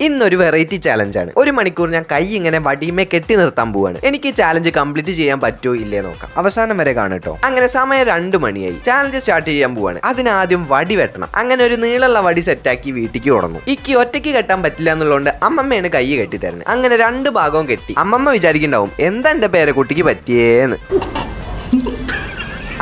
ഇന്നൊരു വെറൈറ്റി ചാലഞ്ചാണ്. ഒരു മണിക്കൂർ ഞാൻ കൈ ഇങ്ങനെ വടിയുമേ കെട്ടി നിർത്താൻ പോവാണ്. എനിക്ക് ഈ ചാലഞ്ച് കംപ്ലീറ്റ് ചെയ്യാൻ പറ്റുമോ ഇല്ലേ നോക്കാം. അവസാനം വരെ കാണട്ടോ. അങ്ങനെ സമയം 2 മണിയായി. ചാലഞ്ച് സ്റ്റാർട്ട് ചെയ്യാൻ പോവാണ്. അതിനാദ്യം വടി വെട്ടണം. അങ്ങനെ ഒരു നീളമുള്ള വടി സെറ്റാക്കി വീട്ടിലേക്ക് തുടങ്ങും. ഇക്ക് ഒറ്റയ്ക്ക് കെട്ടാൻ പറ്റില്ല എന്നുള്ളതുകൊണ്ട് അമ്മമ്മയാണ് കൈ കെട്ടി തരുന്നത്. അങ്ങനെ 2 ഭാഗവും കെട്ടി. അമ്മമ്മ വിചാരിക്കുന്നുണ്ടാവും എന്താ എന്റെ പേരക്കുട്ടിക്ക് പറ്റിയേന്ന്.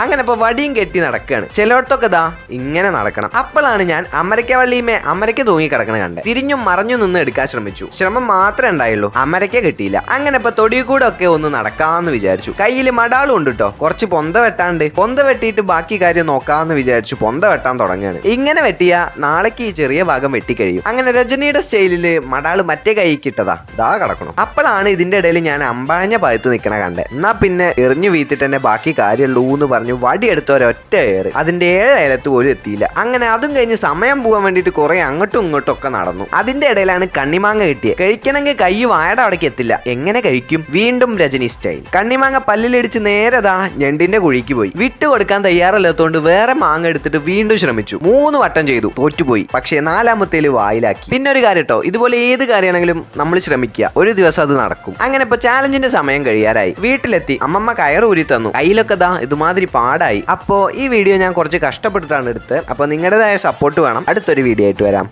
അങ്ങനെ ഇപ്പൊ വടിയും കെട്ടി നടക്കുകയാണ്. ചിലയിടത്തൊക്കെ ദാ ഇങ്ങനെ നടക്കണം. അപ്പോഴാണ് ഞാൻ അമരക്ക വള്ളിയുമേ അമരക്ക തൂങ്ങി കിടക്കണ കണ്ടത്. തിരിഞ്ഞും മറഞ്ഞു നിന്ന് എടുക്കാൻ ശ്രമിച്ചു. ശ്രമം മാത്രമേ ഉണ്ടായുള്ളൂ, അമരക്ക കിട്ടിയില്ല. അങ്ങനെ ഇപ്പൊ തൊടിയിൽ കൂടെ ഒക്കെ ഒന്ന് നടക്കാന്ന് വിചാരിച്ചു. കയ്യിൽ മടാളും ഉണ്ട് കേട്ടോ. കുറച്ച് പൊന്ത വെട്ടാണ്ട് പൊന്ത വെട്ടിയിട്ട് ബാക്കി കാര്യം നോക്കാന്ന് വിചാരിച്ചു. പൊന്ത വെട്ടാൻ തുടങ്ങുകയാണ്. ഇങ്ങനെ വെട്ടിയ നാളേക്ക് ഈ ചെറിയ ഭാഗം വെട്ടിക്കഴിയും. അങ്ങനെ രജനിയുടെ സ്റ്റൈലില് മടാള് മറ്റേ കൈക്ക് ഇട്ടതാ ദാ കിടക്കണം. അപ്പോഴാണ് ഇതിന്റെ ഇടയിൽ ഞാൻ അമ്പാഴഞ്ഞ പഴുത്ത് നിൽക്കണ കണ്ടത്. എന്നാ പിന്നെ എറിഞ്ഞു വീത്തിട്ട് തന്നെ ബാക്കി കാര്യമുള്ളൂ എന്ന് പറഞ്ഞു വടി എടുത്ത ഒരൊറ്റ ഏറ്. അതിന്റെ 7 അയലത്ത് പോലും എത്തിയില്ല. അങ്ങനെ അതും കഴിഞ്ഞ് സമയം പോകാൻ വേണ്ടിയിട്ട് കുറെ അങ്ങോട്ടും ഇങ്ങോട്ടും ഒക്കെ നടന്നു. അതിന്റെ ഇടയിലാണ് കണ്ണിമാങ്ങ കിട്ടിയത്. കഴിക്കണമെങ്കിൽ കൈ വായുടെ അവിടേക്ക് എത്തില്ല. എങ്ങനെ കഴിക്കും? വീണ്ടും രജനി സ്റ്റൈൽ. കണ്ണിമാങ്ങ പല്ലിലിടിച്ച് നേരതാ ഞണ്ടിന്റെ കുഴിക്ക് പോയി. വിട്ടു കൊടുക്കാൻ തയ്യാറല്ലാത്തതുകൊണ്ട് വേറെ മാങ്ങ എടുത്തിട്ട് വീണ്ടും ശ്രമിച്ചു. 3 വട്ടം ചെയ്തു, തോറ്റുപോയി. പക്ഷേ 4-മത്തേല് വായിലാക്കി. പിന്നെ ഒരു കാര്യം കേട്ടോ, ഇതുപോലെ ഏത് കാര്യമാണെങ്കിലും നമ്മൾ ശ്രമിക്കുക, ഒരു ദിവസം അത് നടക്കും. അങ്ങനെ ഇപ്പൊ ചാലഞ്ചിന്റെ സമയം കഴിയാറായി. വീട്ടിലെത്തി. അമ്മമ്മ കയറൂരി തന്നു. കയ്യിലൊക്കെ ദാ ഇതുമാതിരി പാടായി. അപ്പോൾ ഈ വീഡിയോ ഞാൻ കുറച്ച് കഷ്ടപ്പെട്ടിട്ടാണ് എടുത്തത്. അപ്പോൾ നിങ്ങളുടേതായ സപ്പോർട്ട് വേണം. അടുത്തൊരു വീഡിയോ ആയിട്ട് വരാം.